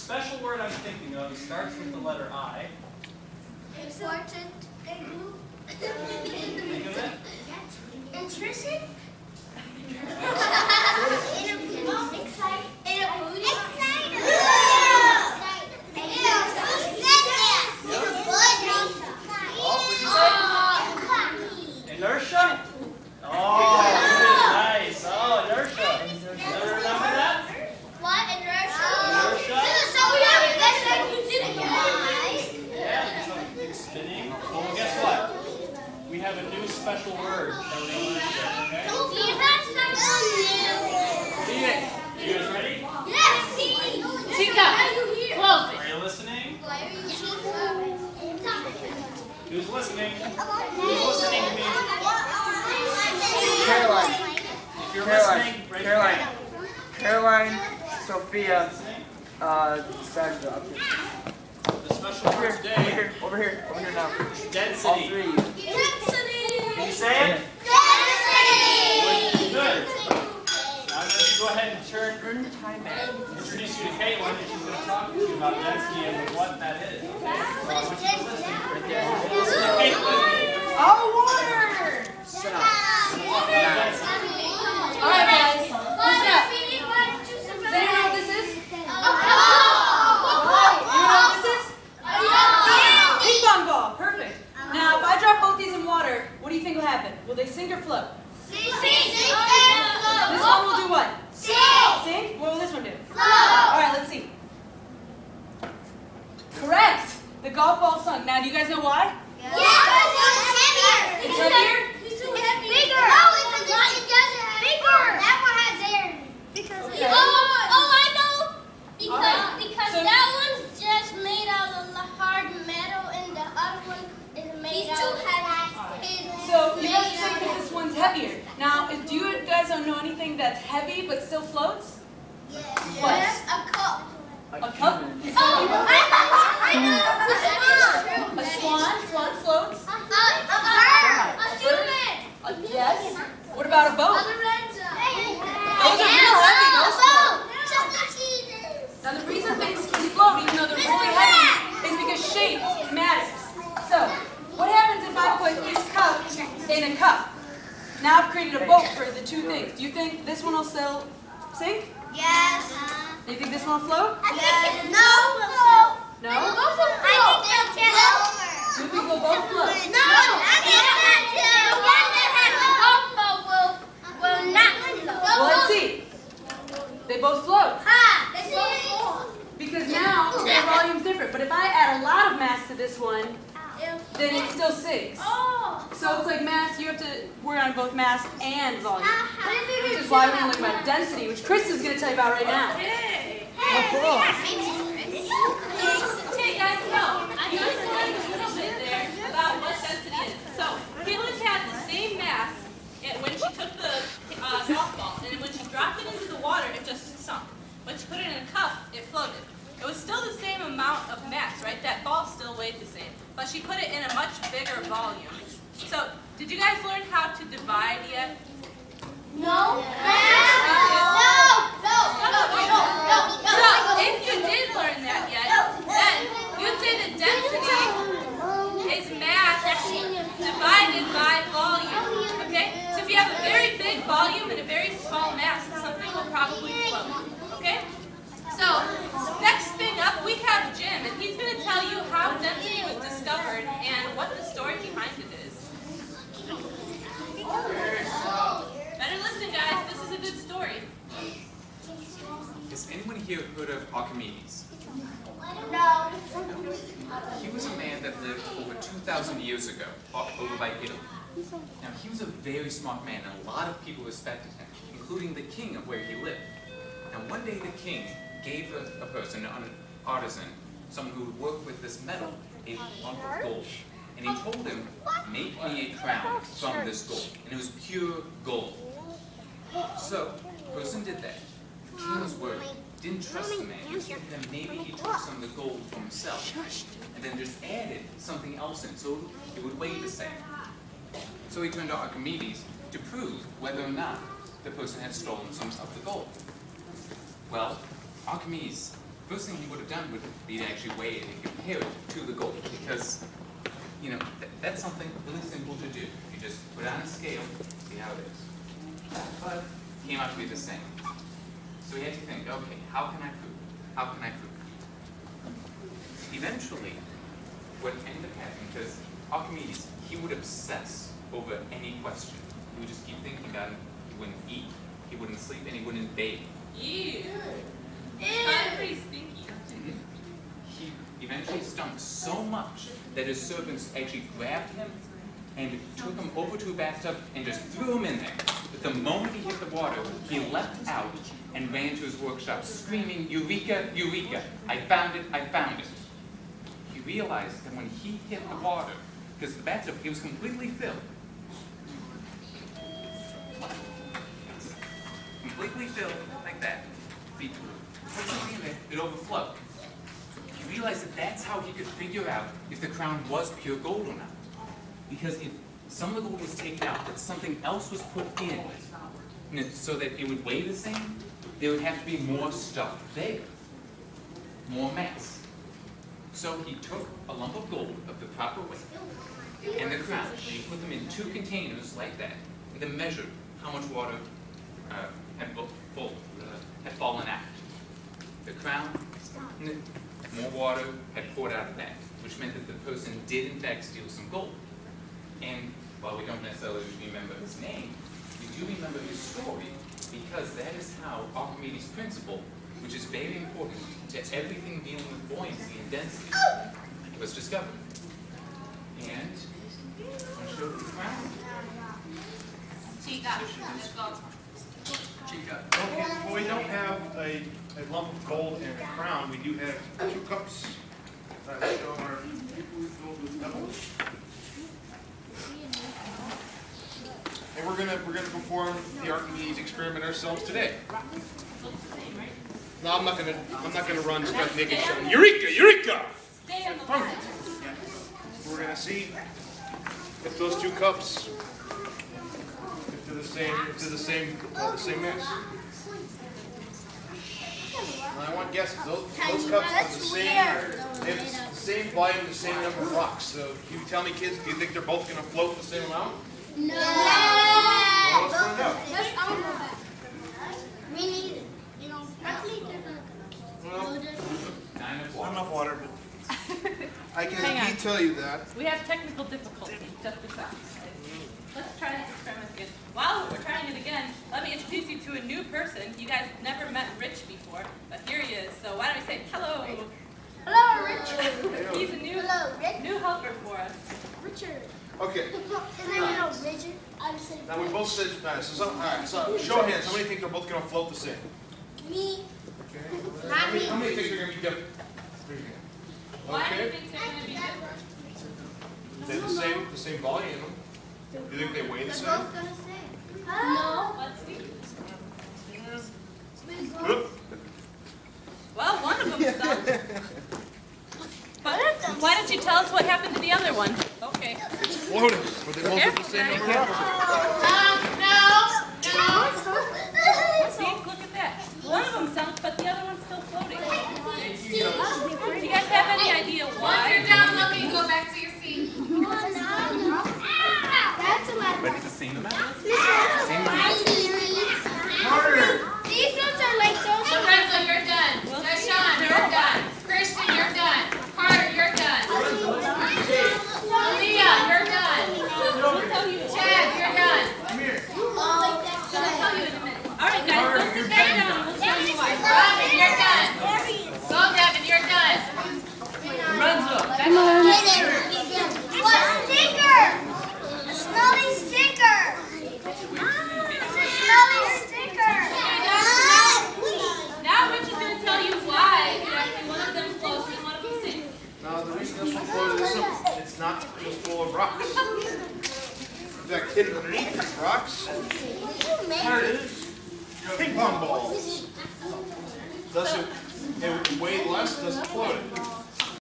special word I'm thinking of starts with the letter I. Important. Think of it. Intrusive. Inertia? Oh, nice. Oh, inertia. Do you remember that? What? Inertia? Inertia? Yeah, Yeah, something spinning. Well, guess what? We have a new special word that we're going to learn today, okay? Freemake. You guys ready? Yes. Are you listening? Who's listening? Who's listening to me? Caroline. If you're listening, raise your hand. Caroline, Sophia, Listening? Sandra. Up here. The special word today Over here now. is All density. three. Can you say it? Good. Now I'm going to go ahead and introduce you to Caitlin, and she's going to talk to you about density and what that is. Listen to Caitlin. Oh, water! Sit up. All right, guys. Listen up. Does anyone know what this is? You know what this is? Ping pong ball. Perfect. Now, if I drop both these in water, what do you think will happen? Will they sink or float? This one will do what? Sink. What will this one do? All right, let's see. Correct. The golf ball sunk. Now, do you guys know why? It's heavier? Because that one's just made out of hard metal and the other one is made out of So you guys think that this one's heavier. Now, do you guys know anything that's heavy but still floats? Yes, a cup. A cup? I know. A swan? Swan floats? A bird. A human. Yes. What about a boat? Those Those are real heavy. Those float. Now the reason things can float, even though they're really heavy, is because shape matters. So, what happens if I put this cup in a cup? Now I've created a boat for the two things. Do you think this one will still sink? Yes. Do you think this one will float? Yes. No. No? I think they can. You think they'll both float? No. The one that has the combo will not float. Well, let's see. They both float. They both float. Because now their volume's different. But if I add a lot of mass to this one, then it still sinks. So it's like mass, you have to work on both mass and volume. Which is why we're going to learn about density, which Chris is going to tell you about right now. Hey cool. guys, so I'm going to tell you a little bit there about what density is. So Caitlin had the same mass when she took the golf ball, and when she dropped it into the water, it just sunk. When she put it in a cup, it floated. It was still the same amount of mass, right? That ball still weighed the same, but she put it in a much bigger volume. So, did you guys learn how to divide yet? No. So, if you did learn that yet, then you'd say that density is mass divided by volume. Okay? So if you have a very big volume and a very small mass, something will probably float. Okay? So, next thing up, we have Jim, and he's going to tell you how density was discovered and what the story behind it is. Better listen, guys. This is a good story. Has anyone here heard of Archimedes? No. He was a man that lived over 2,000 years ago, over by Italy. Now, he was a very smart man, and a lot of people respected him, including the king of where he lived. Now, one day the king gave a person, an artisan, someone who would work with this metal, a lump of gold. And he told him, make me a crown from this gold. And it was pure gold. So, the person did that. The king was worried, didn't trust the man. He was thinking that maybe he took some of the gold for himself, and then just added something else in, so it would weigh the same. So he turned to Archimedes to prove whether or not the person had stolen some of the gold. Well, Archimedes first thing he would have done would be to actually weigh it and compare it to the gold, because, you know, that's something really simple to do. You just put it on a scale, see how it is. But it came out to be the same. So he had to think, okay, how can I prove it? How can I prove it? Eventually, what ended up happening, because Archimedes, he would obsess over any question. He would just keep thinking about it. He wouldn't eat, he wouldn't sleep, and he wouldn't bathe. Ew. It's pretty stinky. He eventually stunk so much that his servants actually grabbed him and took him over to a bathtub and just threw him in there. But the moment he hit the water, he leapt out and ran to his workshop screaming, "Eureka, Eureka! I found it, I found it!" He realized that when he hit the water, because the bathtub, it was completely filled. Completely filled, like that. He put something in there, it overflowed. He realized that that's how he could figure out if the crown was pure gold or not. Because if some of the gold was taken out, but something else was put in, so that it would weigh the same, there would have to be more stuff there. More mass. So he took a lump of gold of the proper weight and the crown, and he put them in 2 containers like that, and then measured how much water had fallen out. The crown, more water had poured out of that, which meant that the person did in fact steal some gold. And while we don't necessarily remember his name, we do remember his story, because that is how Archimedes' principle, which is very important to everything dealing with buoyancy and density, was discovered. And I'll show you the crown. Chica, let's go. Chica. Okay, well, we don't have a lump of gold and a crown. We do have 2 cups that show our filled with pebbles. And we're gonna perform the Archimedes experiment ourselves today. No, I'm not gonna run start naked showing Eureka, Eureka! Stay on the line. We're gonna see if those 2 cups, if they're the same mass. I want guesses. Those cups are the same. They have the same volume, the same number of rocks. So, can you tell me, kids, do you think they're both going to float the same amount? No. Well, let's find out. We need, you know, actually Well, Not enough water, but I can tell you that. We have technical difficulties, just a second. Let's try this experiment again. While we're trying it again, let me introduce you to a new person. You guys never met Rich before, but here he is. So why don't we say hello? Hello, Richard. He's a new helper for us. Richard. Okay. His name is Richard. I just said Now we both said, all right, so show of hands. How many think they're both going to float the same? me. Okay. How many think they're going to be different? Raise your hand. Why do you Okay. think they're going to be different? They have the same volume. Do you think they weigh the They're same? both gonna sing. No. Let's see. Whoop. Well, one of them stunk. But why don't you tell us what happened to the other one? Okay. Floating. Were they both at the same number of rocks? See, look at that. One of them sunk, but the other one's still floating. Do you guys have any idea Once why? you're done looking, go back to your seat. That's a lot. But it's the same amount. Same amount. These ones are like those. Lorenzo, you're done. Deshaun, you're done. Christian, you're done. Carter, you're done. Leah, you're done. Chad, you're done. All right, guys, go sit back down. We'll tell you why. Robin, you're done. Go, Devin, you're done. What stinker? A smelly stinker. It's a smelly stinker. Now Rich is going to tell you why exactly one of them floats and one of them sinks. Now, the reason this one floated is simple. It's not full of rocks. In fact, hidden underneath these rocks, there it is, ping pong balls. Thus, it weighed less, doesn't float it.